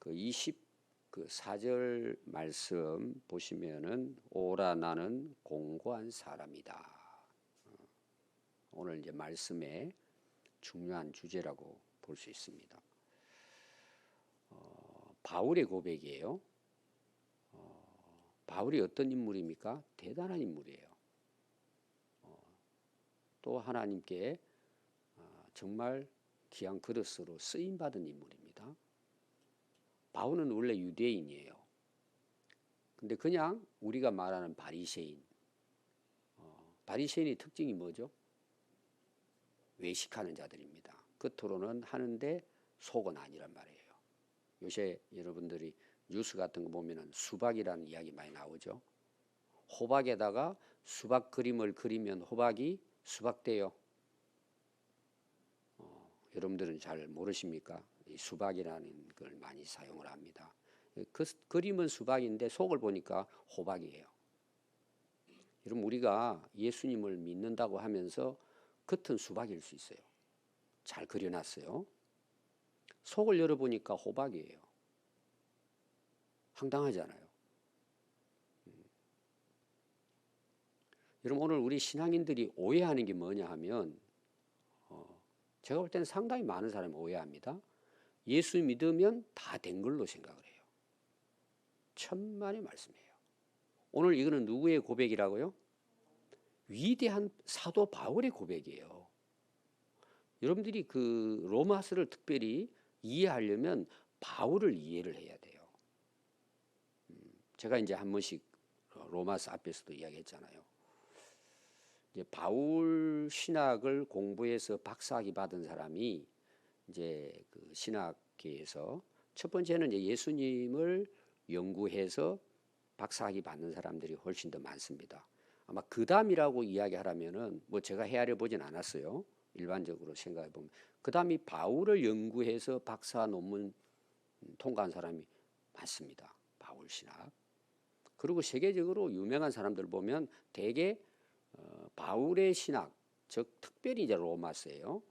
그 24절 말씀 보시면은 오라 나는 공고한 사람이다. 오늘 이제 말씀의 중요한 주제라고 볼 수 있습니다. 바울의 고백이에요. 바울이 어떤 인물입니까? 대단한 인물이에요. 또 하나님께 정말 귀한 그릇으로 쓰임받은 인물입니다. 바울은 원래 유대인이에요. 근데 그냥 우리가 말하는 바리새인. 바리새인의 특징이 뭐죠? 외식하는 자들입니다. 겉으로는 하는데 속은 아니란 말이에요. 요새 여러분들이 뉴스 같은 거 보면은 수박이라는 이야기 많이 나오죠. 호박에다가 수박 그림을 그리면 호박이 수박돼요. 여러분들은 잘 모르십니까? 이 수박이라는 걸 많이 사용을 합니다. 그 그림은 수박인데 속을 보니까 호박이에요. 여러분 우리가 예수님을 믿는다고 하면서 겉은 수박일 수 있어요. 잘 그려놨어요. 속을 열어보니까 호박이에요. 황당하잖아요. 여러분 오늘 우리 신앙인들이 오해하는 게 뭐냐 하면 제가 볼 때는 상당히 많은 사람이 오해합니다. 예수 믿으면 다 된 걸로 생각을 해요. 천만의 말씀이에요. 오늘 이거는 누구의 고백이라고요? 위대한 사도 바울의 고백이에요. 여러분들이 그 로마서를 특별히 이해하려면 바울을 이해를 해야 돼요. 제가 이제 한 번씩 로마서 앞에서도 이야기했잖아요. 이제 바울 신학을 공부해서 박사학위 받은 사람이 이제 그 신학계에서 첫 번째는 이제 예수님을 연구해서 박사학위 받는 사람들이 훨씬 더 많습니다. 아마 그 다음이라고 이야기하라면은 뭐 제가 헤아려 보진 않았어요. 일반적으로 생각해 보면 그 다음이 바울을 연구해서 박사 논문 통과한 사람이 많습니다. 바울 신학. 그리고 세계적으로 유명한 사람들 보면 대개 바울의 신학, 즉 특별히 이제 로마서예요.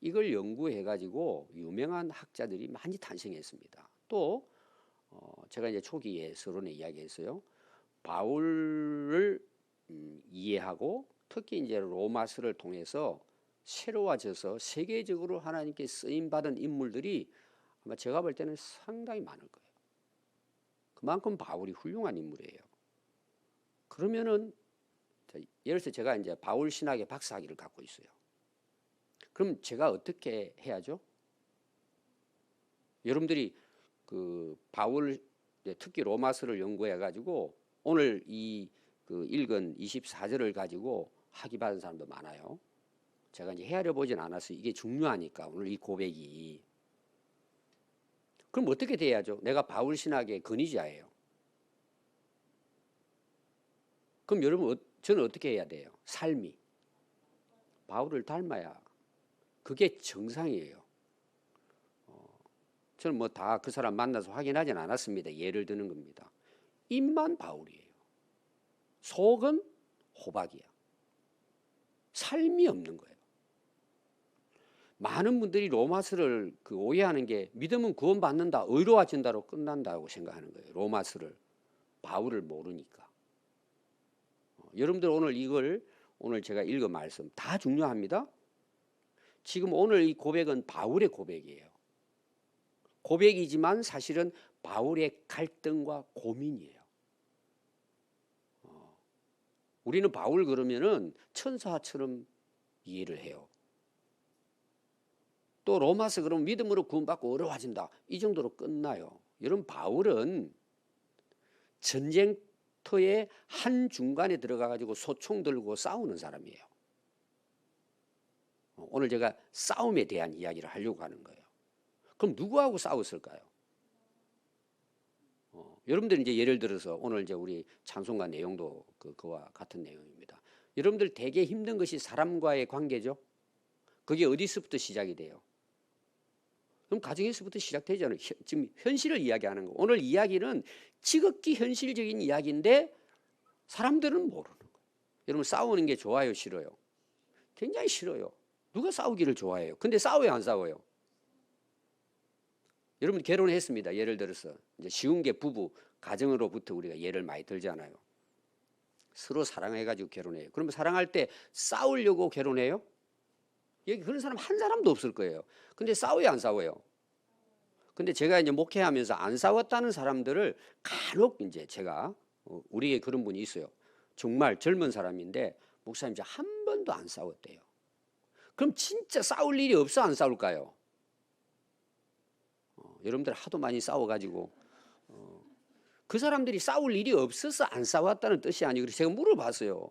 이걸 연구해 가지고 유명한 학자들이 많이 탄생했습니다. 또 제가 이제 초기에 서론에 이야기했어요. 바울을 이해하고 특히 이제 로마서를 통해서 새로워져서 세계적으로 하나님께 쓰임 받은 인물들이 아마 제가 볼 때는 상당히 많을 거예요. 그만큼 바울이 훌륭한 인물이에요. 그러면은 예를 들어서 제가 이제 바울 신학의 박사학위를 갖고 있어요. 그럼 제가 어떻게 해야죠? 여러분들이 그 바울 특히 로마서를 연구해 가지고 오늘 이 그 읽은 24절을 가지고 학위 받은 사람도 많아요. 제가 이제 헤아려 보진 않았어요. 이게 중요하니까 오늘 이 고백이. 그럼 어떻게 돼야죠? 내가 바울 신학의 권위자예요. 그럼 여러분 저는 어떻게 해야 돼요? 삶이 바울을 닮아야 그게 정상이에요. 저는 뭐 다 그 사람 만나서 확인하진 않았습니다. 예를 드는 겁니다. 입만 바울이에요. 속은 호박이야. 삶이 없는 거예요. 많은 분들이 로마서를 그 오해하는 게 믿으면 구원받는다, 의로워진다로 끝난다고 생각하는 거예요. 로마서를 바울을 모르니까. 여러분들 오늘 이걸 오늘 제가 읽은 말씀 다 중요합니다. 지금 오늘 이 고백은 바울의 고백이에요. 고백이지만 사실은 바울의 갈등과 고민이에요. 우리는 바울 그러면은 천사처럼 이해를 해요. 또 로마서 그러면 믿음으로 구원받고 어려워진다. 이 정도로 끝나요. 여러분 바울은 전쟁터의 한중간에 들어가 가지고 소총 들고 싸우는 사람이에요. 오늘 제가 싸움에 대한 이야기를 하려고 하는 거예요. 그럼 누구하고 싸웠을까요? 여러분들 이제 예를 들어서 오늘 이제 우리 찬송가 내용도 그와 같은 내용입니다. 여러분들 되게 힘든 것이 사람과의 관계죠. 그게 어디서부터 시작이 돼요? 그럼 가정에서부터 시작되잖아요. 지금 현실을 이야기하는 거. 오늘 이야기는 지극히 현실적인 이야기인데 사람들은 모르는 거예요. 여러분 싸우는 게 좋아요, 싫어요? 굉장히 싫어요. 누가 싸우기를 좋아해요? 근데 싸워요, 안 싸워요? 여러분 결혼했습니다. 예를 들어서 이제 쉬운 게 부부 가정으로부터 우리가 예를 많이 들잖아요. 서로 사랑해가지고 결혼해요. 그러면 사랑할 때 싸우려고 결혼해요? 여기 그런 사람 한 사람도 없을 거예요. 근데 싸워요, 안 싸워요? 근데 제가 이제 목회하면서 안 싸웠다는 사람들을 간혹 이제 제가 우리에 그런 분이 있어요. 정말 젊은 사람인데 목사님 이제 한 번도 안 싸웠대요. 그럼 진짜 싸울 일이 없어, 안 싸울까요? 여러분들 하도 많이 싸워가지고 그 사람들이 싸울 일이 없어서 안 싸웠다는 뜻이 아니고 제가 물어봤어요.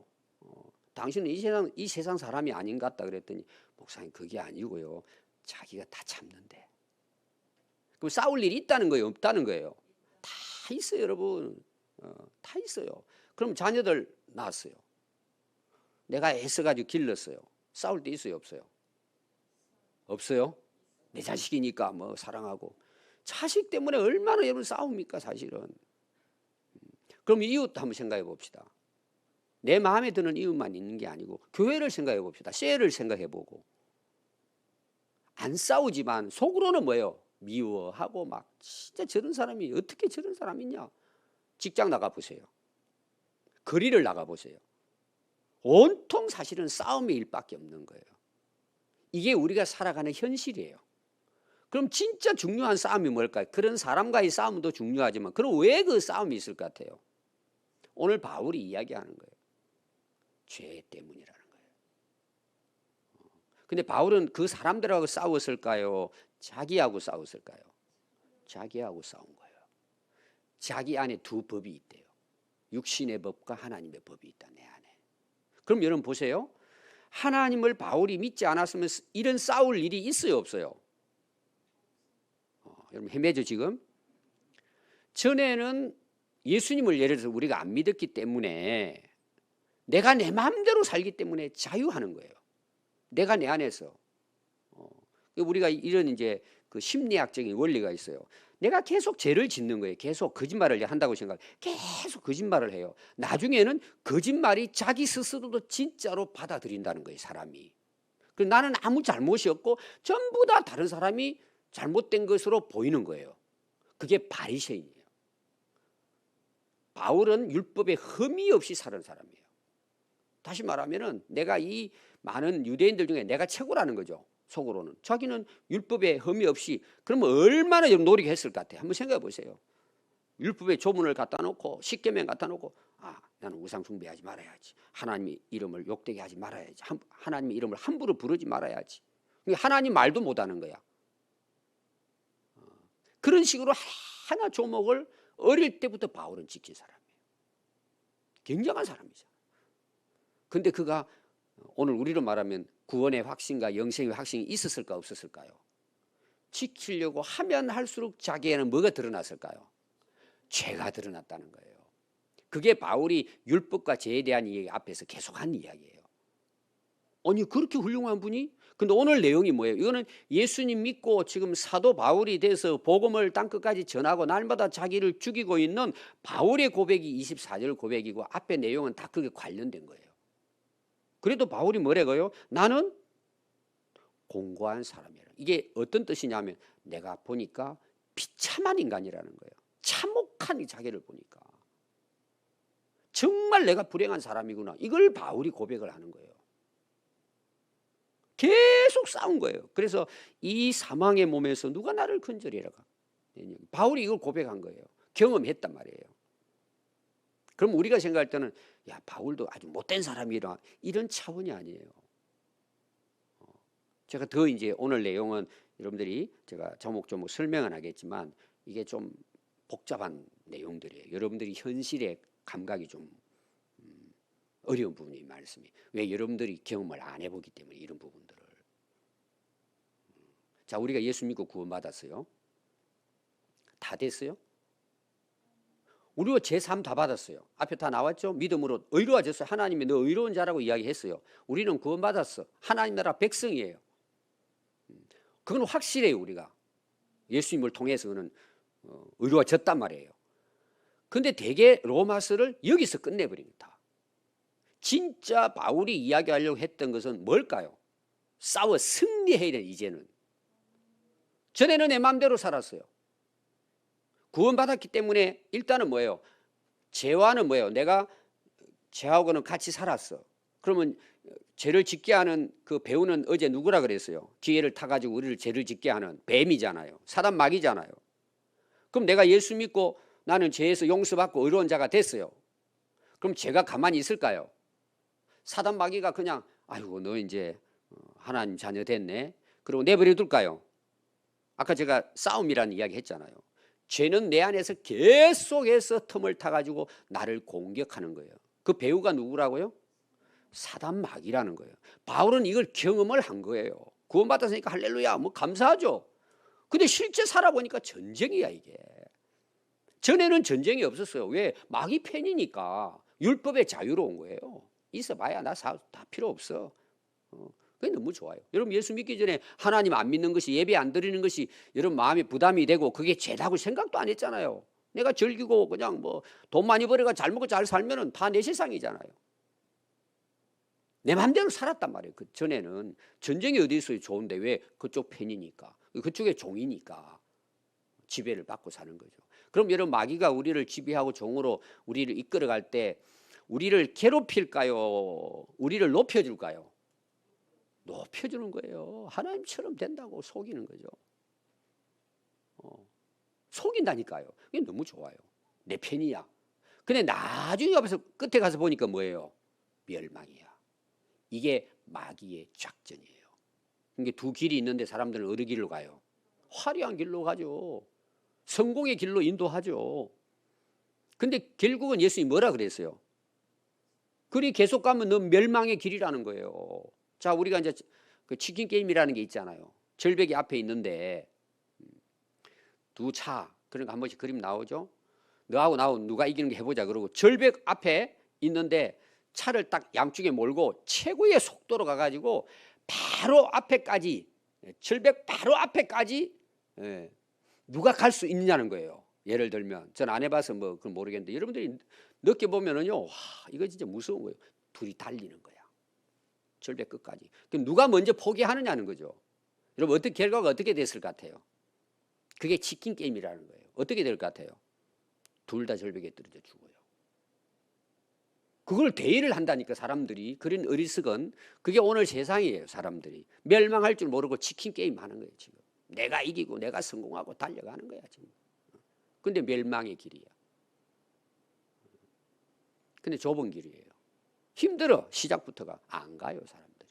당신은 이 세상 사람이 아닌 것 같다 그랬더니 목사님 그게 아니고요. 자기가 다 참는데. 그럼 싸울 일이 있다는 거예요, 없다는 거예요? 다 있어요, 여러분. 다 있어요. 그럼 자녀들 낳았어요. 내가 애써가지고 길렀어요. 싸울 때 있어요, 없어요? 없어요? 내 자식이니까 뭐 사랑하고. 자식 때문에 얼마나 여러분 싸웁니까, 사실은. 그럼 이웃도 한번 생각해 봅시다. 내 마음에 드는 이웃만 있는 게 아니고 교회를 생각해 봅시다. 셀을 생각해 보고. 안 싸우지만 속으로는 뭐예요? 미워하고 막 진짜 저런 사람이 어떻게 저런 사람이 있냐. 직장 나가 보세요. 거리를 나가 보세요. 온통 사실은 싸움의 일밖에 없는 거예요. 이게 우리가 살아가는 현실이에요. 그럼 진짜 중요한 싸움이 뭘까요? 그런 사람과의 싸움도 중요하지만 그럼 왜 그 싸움이 있을 것 같아요? 오늘 바울이 이야기하는 거예요. 죄 때문이라는 거예요. 근데 바울은 그 사람들하고 싸웠을까요? 자기하고 싸웠을까요? 자기하고 싸운 거예요. 자기 안에 두 법이 있대요. 육신의 법과 하나님의 법이 있다, 내 안에. 그럼 여러분 보세요. 하나님을 바울이 믿지 않았으면 이런 싸울 일이 있어요, 없어요? 여러분 헤매죠 지금? 전에는 예수님을 예를 들어서 우리가 안 믿었기 때문에 내가 내 마음대로 살기 때문에 자유하는 거예요. 내가 내 안에서. 우리가 이런 이제 그 심리학적인 원리가 있어요. 내가 계속 죄를 짓는 거예요. 계속 거짓말을 한다고 생각해요. 계속 거짓말을 해요. 나중에는 거짓말이 자기 스스로도 진짜로 받아들인다는 거예요, 사람이. 그래서 나는 아무 잘못이 없고 전부 다 다른 사람이 잘못된 것으로 보이는 거예요. 그게 바리새인이에요. 바울은 율법에 흠이 없이 사는 사람이에요. 다시 말하면은 내가 이 많은 유대인들 중에 내가 최고라는 거죠. 속으로는. 자기는 율법에 흠이 없이. 그러면 얼마나 노력했을 것 같아요. 한번 생각해 보세요. 율법에 조문을 갖다 놓고 십계명 갖다 놓고 나는 우상 숭배하지 말아야지. 하나님의 이름을 욕되게 하지 말아야지. 하나님의 이름을 함부로 부르지 말아야지. 하나님 말도 못하는 거야. 그런 식으로 하나 조목을 어릴 때부터 바울은 지킨 사람이에요. 굉장한 사람이죠. 근데 그가 오늘 우리로 말하면 구원의 확신과 영생의 확신이 있었을까 없었을까요? 지키려고 하면 할수록 자기에는 뭐가 드러났을까요? 죄가 드러났다는 거예요. 그게 바울이 율법과 죄에 대한 이야기 앞에서 계속한 이야기예요. 아니 그렇게 훌륭한 분이? 근데 오늘 내용이 뭐예요? 이거는 예수님 믿고 지금 사도 바울이 돼서 복음을 땅끝까지 전하고 날마다 자기를 죽이고 있는 바울의 고백이 24절 고백이고 앞에 내용은 다 그게 관련된 거예요. 그래도 바울이 뭐래고요? 나는 공고한 사람이라. 이게 어떤 뜻이냐면 내가 보니까 비참한 인간이라는 거예요. 참혹한 자기를 보니까 정말 내가 불행한 사람이구나. 이걸 바울이 고백을 하는 거예요. 계속 싸운 거예요. 그래서 이 사망의 몸에서 누가 나를 건져내라. 바울이 이걸 고백한 거예요. 경험했단 말이에요. 그럼 우리가 생각할 때는 야 바울도 아주 못된 사람이라 이런 차원이 아니에요. 제가 더 이제 오늘 내용은 여러분들이 제가 조목조목 설명은 하겠지만 이게 좀 복잡한 내용들이에요. 여러분들이 현실의 감각이 좀 어려운 부분이 말씀이. 왜 여러분들이 경험을 안 해보기 때문에 이런 부분들을. 자 우리가 예수 믿고 구원받았어요. 다 됐어요? 우리가 제3 다 받았어요. 앞에 다 나왔죠? 믿음으로 의로워졌어요. 하나님이 너 의로운 자라고 이야기했어요. 우리는 구원받았어. 하나님 나라 백성이에요. 그건 확실해요. 우리가 예수님을 통해서는 의로워졌단 말이에요. 근데 대개 로마서를 여기서 끝내버립니다. 진짜 바울이 이야기하려고 했던 것은 뭘까요? 싸워 승리해야 돼. 이제는. 전에는 내 마음대로 살았어요. 구원받았기 때문에 일단은 뭐예요? 죄와는 뭐예요? 내가 죄하고는 같이 살았어. 그러면 죄를 짓게 하는 그 배우는 어제 누구라 그랬어요? 기회를 타가지고 우리를 죄를 짓게 하는 뱀이잖아요. 사단 마귀잖아요. 그럼 내가 예수 믿고 나는 죄에서 용서받고 의로운 자가 됐어요. 그럼 죄가 가만히 있을까요? 사단 마귀가 그냥 아이고 너 이제 하나님 자녀 됐네. 그리고 내버려 둘까요? 아까 제가 싸움이라는 이야기 했잖아요. 죄는 내 안에서 계속해서 틈을 타가지고 나를 공격하는 거예요. 그 배우가 누구라고요? 사단 마귀라는 거예요. 바울은 이걸 경험을 한 거예요. 구원받았으니까 할렐루야 뭐 감사하죠. 근데 실제 살아보니까 전쟁이야 이게. 전에는 전쟁이 없었어요. 왜? 마귀 편이니까 율법에 자유로운 거예요. 있어봐야 나 다 필요 없어. 그게 너무 좋아요. 여러분 예수 믿기 전에 하나님 안 믿는 것이 예배 안 드리는 것이 여러분 마음에 부담이 되고 그게 죄라고 생각도 안 했잖아요. 내가 즐기고 그냥 뭐 돈 많이 벌어가 잘 먹고 잘 살면은 다 내 세상이잖아요. 내 마음대로 살았단 말이에요. 그 전에는 전쟁이 어디 있어요? 좋은데 왜? 그쪽 편이니까. 그쪽의 종이니까 지배를 받고 사는 거죠. 그럼 여러분 마귀가 우리를 지배하고 종으로 우리를 이끌어갈 때 우리를 괴롭힐까요? 우리를 높여줄까요? 높여주는 거예요. 하나님처럼 된다고 속이는 거죠. 속인다니까요. 이게 너무 좋아요. 내 편이야. 근데 나중에 가서 끝에 가서 보니까 뭐예요? 멸망이야. 이게 마귀의 작전이에요. 이게 두 길이 있는데 사람들은 어느 길로 가요? 화려한 길로 가죠. 성공의 길로 인도하죠. 근데 결국은 예수님이 뭐라 그랬어요? 그리 계속 가면 너 멸망의 길이라는 거예요. 자, 우리가 이제 그 치킨 게임이라는 게 있잖아요. 절벽이 앞에 있는데 두 차, 그러니까 한 번씩 그림 나오죠. 너하고 나하고 누가 이기는 게 해보자 그러고 절벽 앞에 있는데 차를 딱 양쪽에 몰고 최고의 속도로 가가지고 바로 앞에까지, 절벽 바로 앞에까지 누가 갈 수 있느냐는 거예요. 예를 들면 전 안 해봐서 뭐 그건 모르겠는데 여러분들이 느껴보면은요, 와 이거 진짜 무서운 거예요. 둘이 달리는 거야. 절벽 끝까지. 그럼 누가 먼저 포기하느냐는 거죠. 여러분 어떻게 결과가 어떻게 됐을 것 같아요? 그게 치킨 게임이라는 거예요. 어떻게 될 것 같아요? 둘 다 절벽에 떨어져 죽어요. 그걸 대의를 한다니까 사람들이. 그런 어리석은 그게 오늘 세상이에요. 사람들이 멸망할 줄 모르고 치킨 게임 하는 거예요. 지금 내가 이기고 내가 성공하고 달려가는 거야 지금. 근데 멸망의 길이야. 근데 좁은 길이에요. 힘들어. 시작부터가 안 가요 사람들이.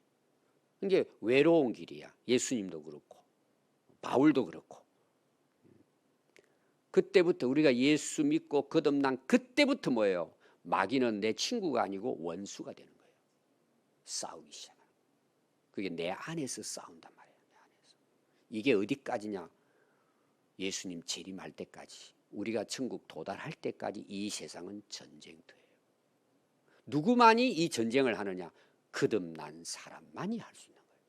이게 외로운 길이야. 예수님도 그렇고 바울도 그렇고. 그때부터 우리가 예수 믿고 거듭난 그때부터 뭐예요? 마귀는 내 친구가 아니고 원수가 되는 거예요. 싸우기 시작하는 거예요. 그게 내 안에서 싸운단 말이에요. 내 안에서. 이게 어디까지냐? 예수님 재림할 때까지, 우리가 천국 도달할 때까지 이 세상은 전쟁터예요. 누구만이 이 전쟁을 하느냐? 거듭난 사람만이 할 수 있는 거예요.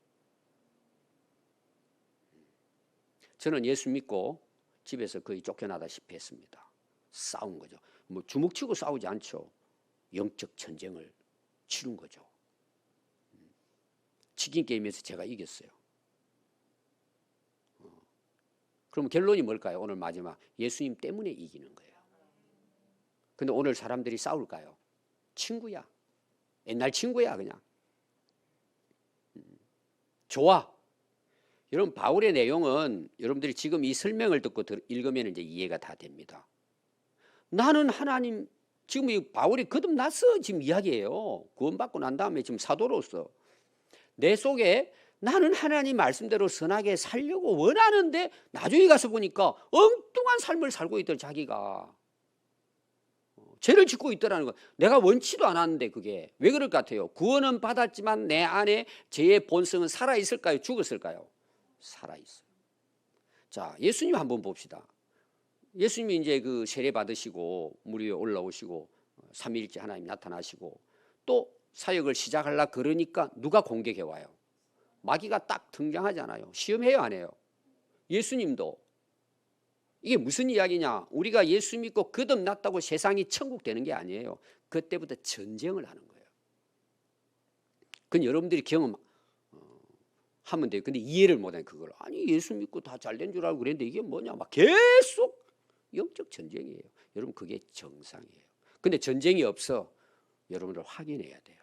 저는 예수 믿고 집에서 거의 쫓겨나다시피 했습니다. 싸운 거죠. 뭐 주먹치고 싸우지 않죠. 영적 전쟁을 치른 거죠. 치킨 게임에서 제가 이겼어요. 그럼 결론이 뭘까요? 오늘 마지막 예수님 때문에 이기는 거예요. 근데 오늘 사람들이 싸울까요? 친구야. 옛날 친구야 그냥. 좋아. 여러분 바울의 내용은 여러분들이 지금 이 설명을 듣고 읽으면 이제 이해가 다 됩니다. 나는 하나님, 지금 이 바울이 거듭났어 지금 이야기예요. 구원받고 난 다음에 지금 사도로서 내 속에 나는 하나님 말씀대로 선하게 살려고 원하는데 나중에 가서 보니까 엉뚱한 삶을 살고 있더라. 자기가 죄를 짓고 있더라는 거. 내가 원치도 않았는데 그게 왜 그럴 것 같아요? 구원은 받았지만 내 안에 죄의 본성은 살아있을까요? 죽었을까요? 살아있어요. 자, 예수님 한번 봅시다. 예수님이 이제 그 세례 받으시고 물 위에 올라오시고 3일째 하나님 나타나시고 또 사역을 시작하려 그러니까 누가 공격해 와요? 마귀가 딱 등장하잖아요. 시험해요 안 해요? 예수님도. 이게 무슨 이야기냐? 우리가 예수 믿고 거듭났다고 세상이 천국 되는 게 아니에요. 그때부터 전쟁을 하는 거예요. 그건 여러분들이 경험하면 돼요. 근데 이해를 못해 그걸. 아니 예수 믿고 다 잘된 줄 알고 그랬는데 이게 뭐냐? 막 계속 영적 전쟁이에요. 여러분 그게 정상이에요. 근데 전쟁이 없어. 여러분들 확인해야 돼요.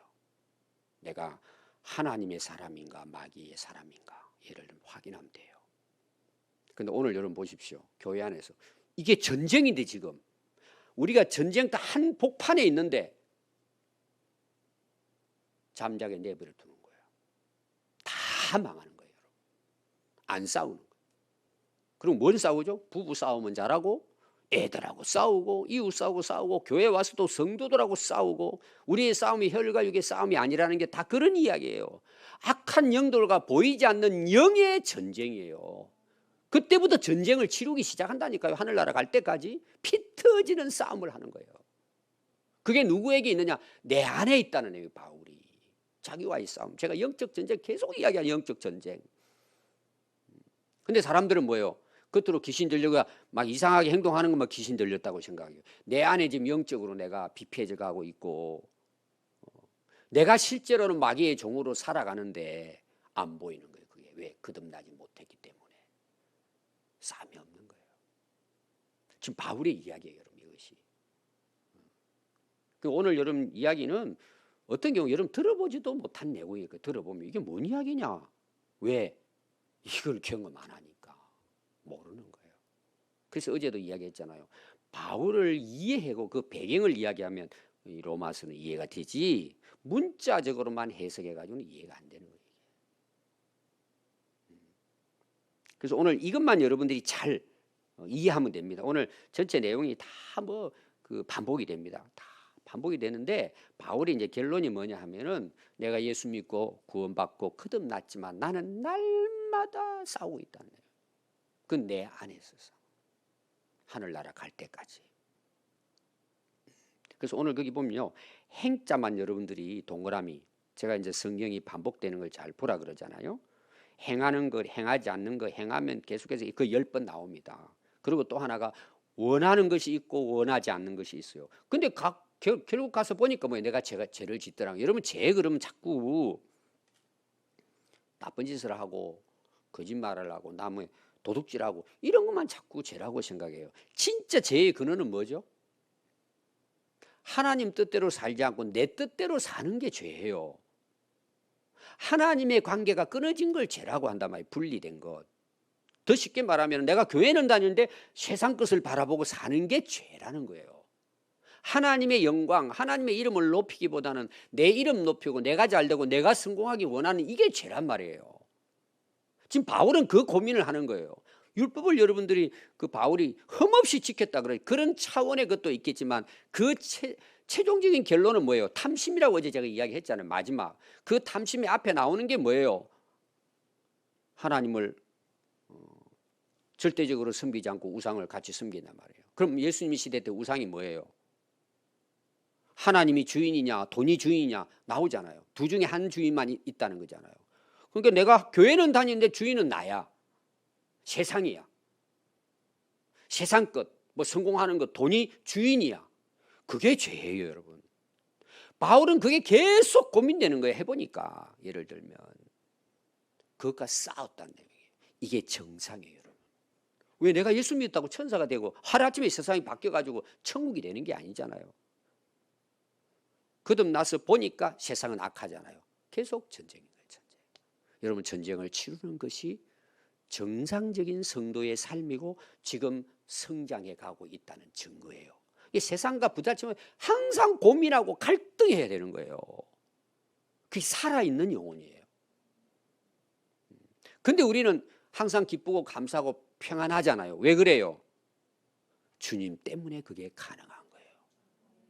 내가 하나님의 사람인가 마귀의 사람인가 얘를 확인하면 돼요. 근데 오늘 여러분 보십시오. 교회 안에서 이게 전쟁인데 지금 우리가 전쟁터 한 복판에 있는데 잠자게 내버려 두는 거예요. 다 망하는 거예요. 여러분. 안 싸우는 거예요. 그럼 뭘 싸우죠? 부부 싸우면 잘하고 애들하고 싸우고 이웃 싸우고 교회 와서 또 성도들하고 싸우고 우리의 싸움이 혈과 육의 싸움이 아니라는 게 다 그런 이야기예요. 악한 영들과 보이지 않는 영의 전쟁이에요. 그때부터 전쟁을 치르기 시작한다니까요. 하늘나라 갈 때까지 피 터지는 싸움을 하는 거예요. 그게 누구에게 있느냐? 내 안에 있다는 거예요. 바울이 자기와의 싸움. 제가 영적 전쟁 계속 이야기하는 영적 전쟁. 근데 사람들은 뭐예요? 겉으로 귀신 들려가 막 이상하게 행동하는 것만 귀신 들렸다고 생각해요. 내 안에 지금 영적으로 내가 비폐해져 가고 있고 내가 실제로는 마귀의 종으로 살아가는데 안 보이는 거예요. 그게 왜? 거듭나지 못했기 때문에. 싸움이 없는 거예요. 지금 바울의 이야기예요. 여러분 이것이. 오늘 여러분 이야기는 어떤 경우 여러분 들어보지도 못한 내용이에요. 들어보면 이게 뭔 이야기냐? 왜? 이걸 경험 안 하니까 모르는 거예요. 그래서 어제도 이야기했잖아요. 바울을 이해하고 그 배경을 이야기하면 이 로마서는 이해가 되지 문자적으로만 해석해가지고는 이해가 안 되는 거예요. 그래서 오늘 이것만 여러분들이 잘 이해하면 됩니다. 오늘 전체 내용이 다 뭐 그 반복이 됩니다. 다 반복이 되는데 바울이 이제 결론이 뭐냐 하면은 내가 예수 믿고 구원받고 거듭났지만 나는 날마다 싸우고 있다는 거예요. 그건 내 안에서 하늘나라 갈 때까지. 그래서 오늘 거기 보면요. 행자만 여러분들이 동그라미 제가 이제 성경이 반복되는 걸 잘 보라 그러잖아요. 행하는 것, 행하지 않는 것, 행하면 계속해서 그 10번 나옵니다. 그리고 또 하나가 원하는 것이 있고 원하지 않는 것이 있어요. 근데 결국 가서 보니까 뭐 내가 죄를 짓더라. 여러분 죄 그러면 자꾸 나쁜 짓을 하고 거짓말을 하고 남의 도둑질하고 이런 것만 자꾸 죄라고 생각해요. 진짜 죄의 근원은 뭐죠? 하나님 뜻대로 살지 않고 내 뜻대로 사는 게 죄예요. 하나님의 관계가 끊어진 걸 죄라고 한단 말이에요. 분리된 것. 더 쉽게 말하면 내가 교회는 다니는데 세상 것을 바라보고 사는 게 죄라는 거예요. 하나님의 영광, 하나님의 이름을 높이기보다는 내 이름 높이고 내가 잘되고 내가 성공하기 원하는 이게 죄란 말이에요. 지금 바울은 그 고민을 하는 거예요. 율법을 여러분들이 그 바울이 흠없이 지켰다 그래요. 그런 차원의 것도 있겠지만 그 최종적인 결론은 뭐예요? 탐심이라고 어제 제가 이야기했잖아요. 마지막 그 탐심이 앞에 나오는 게 뭐예요? 하나님을 절대적으로 섬기지 않고 우상을 같이 섬긴단 말이에요. 그럼 예수님 시대 때 우상이 뭐예요? 하나님이 주인이냐 돈이 주인이냐 나오잖아요. 두 중에 한 주인만 있다는 거잖아요. 그러니까 내가 교회는 다니는데 주인은 나야. 세상이야. 세상 것, 뭐 성공하는 것, 돈이 주인이야. 그게 죄예요, 여러분. 바울은 그게 계속 고민되는 거예요. 해보니까 예를 들면 그것과 싸웠다는 내용이에요. 이게 정상이에요, 여러분. 왜 내가 예수 믿었다고 천사가 되고 하루아침에 세상이 바뀌어가지고 천국이 되는 게 아니잖아요. 거듭나서 보니까 세상은 악하잖아요. 계속 전쟁인 거예요, 전쟁. 여러분 전쟁을 치르는 것이 정상적인 성도의 삶이고 지금 성장해 가고 있다는 증거예요. 이 세상과 부딪히면 항상 고민하고 갈등해야 되는 거예요. 그게 살아있는 영혼이에요. 근데 우리는 항상 기쁘고 감사하고 평안하잖아요. 왜 그래요? 주님 때문에 그게 가능한 거예요.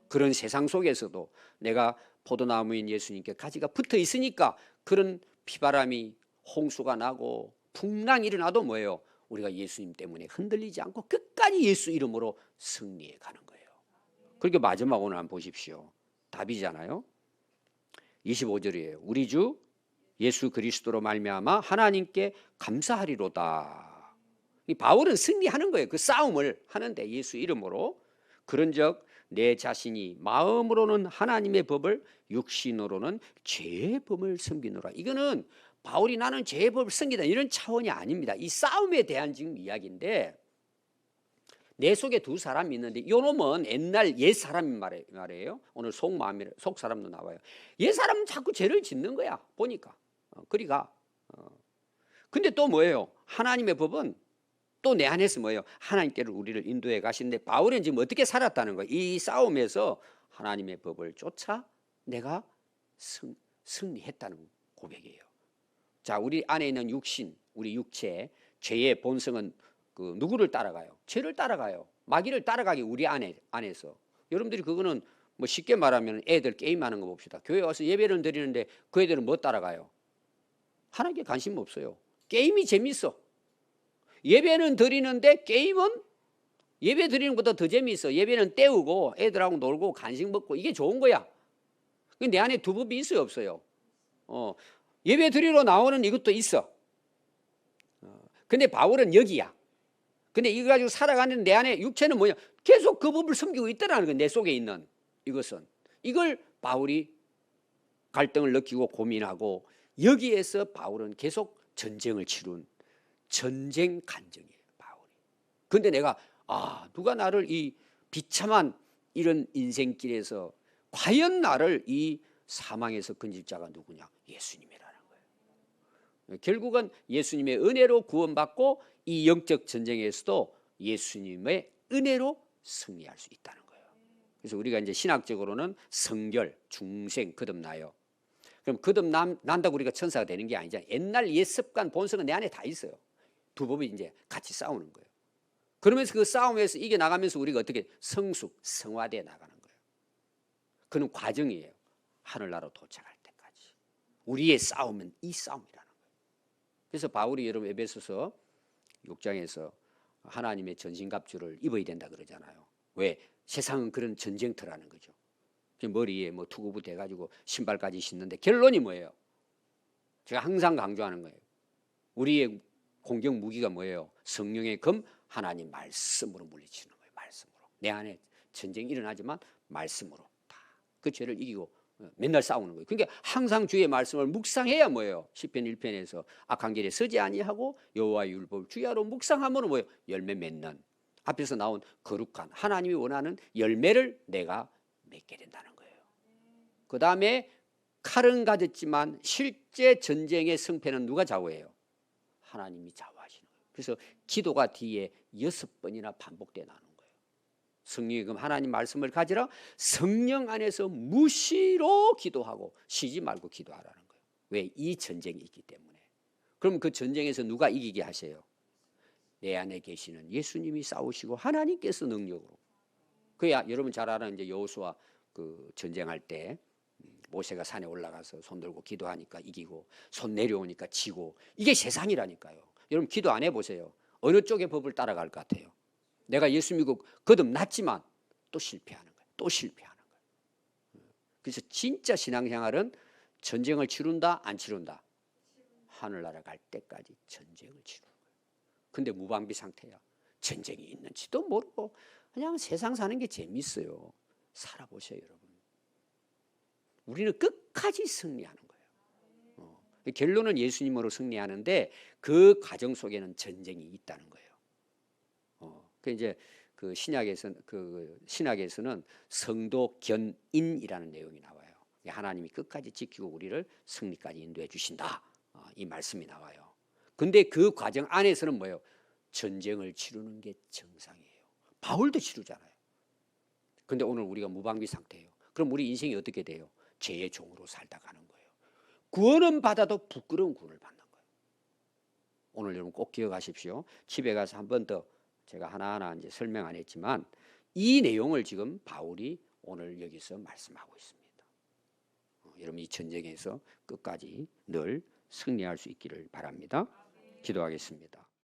그런 세상 속에서도 내가 포도나무인 예수님께 가지가 붙어 있으니까 그런 비바람이 홍수가 나고 풍랑이 일어나도 뭐예요? 우리가 예수님 때문에 흔들리지 않고 끝까지 예수 이름으로 승리해 가는 거예요. 그렇게 마지막 오늘 한번 보십시오. 답이잖아요. 25절이에요. 우리 주 예수 그리스도로 말미암아 하나님께 감사하리로다. 이 바울은 승리하는 거예요. 그 싸움을 하는데 예수 이름으로. 그런즉 내 자신이 마음으로는 하나님의 법을 육신으로는 죄의 법을 섬기노라. 이거는 바울이 나는 죄의 법을 섬기다 이런 차원이 아닙니다. 이 싸움에 대한 지금 이야기인데 내 속에 두 사람이 있는데 요 놈은 옛날 옛 사람인 말이에요. 오늘 속 사람도 나와요. 옛 사람은 자꾸 죄를 짓는 거야. 보니까. 그리가. 근데 또 뭐예요? 하나님의 법은 또 내 안에서 뭐예요? 하나님께로 우리를 인도해 가시는데 바울은 지금 어떻게 살았다는 거예요? 이 싸움에서 하나님의 법을 쫓아 내가 승리했다는 고백이에요. 자, 우리 안에 있는 육신, 우리 육체, 죄의 본성은 그 누구를 따라가요? 죄를 따라가요. 마귀를 따라가기 우리 안에서. 여러분들이 그거는 뭐 쉽게 말하면 애들 게임하는 거 봅시다. 교회 와서 예배를 드리는데 그 애들은 뭐 따라가요? 하나님께 관심 없어요. 게임이 재밌어. 예배는 드리는데 게임은 예배 드리는 것보다 더 재미있어. 예배는 때우고 애들하고 놀고 간식 먹고 이게 좋은 거야. 내 안에 두 법이 있어요, 없어요? 예배 드리러 나오는 이것도 있어. 근데 바울은 여기야. 근데 이거 가지고 살아가는 내 안에 육체는 뭐냐? 계속 그 법을 섬기고 있다라는 거야. 내 속에 있는 이것은. 이걸 바울이 갈등을 느끼고 고민하고 여기에서 바울은 계속 전쟁을 치룬 전쟁 간증이에요, 바울이. 근데 내가 누가 나를 이 비참한 이런 인생길에서 과연 나를 이 사망에서 건질 자가 누구냐? 예수님이라는 거예요. 결국은 예수님의 은혜로 구원받고 이 영적 전쟁에서도 예수님의 은혜로 승리할 수 있다는 거예요. 그래서 우리가 이제 신학적으로는 성결, 중생, 거듭나요. 그럼 거듭난다고 우리가 천사가 되는 게 아니잖아요. 옛날 옛 습관, 본성은 내 안에 다 있어요. 두 법이 이제 같이 싸우는 거예요. 그러면서 그 싸움에서 이겨나가면서 우리가 어떻게 성숙, 성화되어 나가는 거예요. 그는 과정이에요. 하늘나라로 도착할 때까지. 우리의 싸움은 이 싸움이라는 거예요. 그래서 바울이 여러분 에베소서 6장에서 하나님의 전신갑주를 입어야 된다 그러잖아요. 왜? 세상은 그런 전쟁터라는 거죠. 머리에 뭐 투구부 돼가지고 신발까지 신는데 결론이 뭐예요? 제가 항상 강조하는 거예요. 우리의 공격 무기가 뭐예요? 성령의 검, 하나님 말씀으로 물리치는 거예요. 말씀으로. 내 안에 전쟁이 일어나지만 말씀으로 다 그 죄를 이기고 맨날 싸우는 거예요. 그러니까 항상 주의 말씀을 묵상해야 뭐예요? 시편 1편에서 악한 길에 서지 아니하고 여호와의 율법을 주야로 묵상하면 뭐예요? 열매 맺는. 앞에서 나온 거룩한 하나님이 원하는 열매를 내가 맺게 된다는 거예요. 그 다음에 칼은 가졌지만 실제 전쟁의 승패는 누가 좌우해요? 하나님이 좌우하시는 거예요. 그래서 기도가 뒤에 6번이나 반복돼 나오는 거예요. 성령의 검 하나님 말씀을 가지라. 성령 안에서 무시로 기도하고 쉬지 말고 기도하라는 거예요. 왜? 이 전쟁이 있기 때문에. 그럼 그 전쟁에서 누가 이기게 하세요? 내 안에 계시는 예수님이 싸우시고 하나님께서 능력으로. 그야 여러분 잘 아는 이제 여호수아 그 전쟁할 때 모세가 산에 올라가서 손 들고 기도하니까 이기고 손 내려오니까 지고 이게 세상이라니까요. 여러분 기도 안 해보세요. 어느 쪽의 법을 따라갈 것 같아요? 내가 예수 믿고 거듭났지만 또 실패하는 거예요. 또 실패하는 거예요. 그래서 진짜 신앙생활은 전쟁을 치룬다 안 치룬다? 하늘나라 갈 때까지 전쟁을 치르는 거예요. 근데 무방비 상태야. 전쟁이 있는지도 모르고 그냥 세상 사는 게 재밌어요. 살아보세요, 여러분. 우리는 끝까지 승리하는 거예요. 결론은 예수님으로 승리하는데 그 과정 속에는 전쟁이 있다는 거예요. 그 이제 그 신약에서는 성도 견인이라는 내용이 나와요. 하나님이 끝까지 지키고 우리를 승리까지 인도해 주신다. 이 말씀이 나와요. 근데 그 과정 안에서는 뭐예요? 전쟁을 치르는 게 정상이에요. 바울도 치르잖아요. 근데 오늘 우리가 무방비 상태예요. 그럼 우리 인생이 어떻게 돼요? 죄의 종으로 살다 가는 거예요. 구원은 받아도 부끄러운 구원을 받는 거예요. 오늘 여러분 꼭 기억하십시오. 집에 가서 한 번 더 제가 하나하나 이제 설명 안 했지만 이 내용을 지금 바울이 오늘 여기서 말씀하고 있습니다. 여러분 이 전쟁에서 끝까지 늘 승리할 수 있기를 바랍니다. 기도하겠습니다.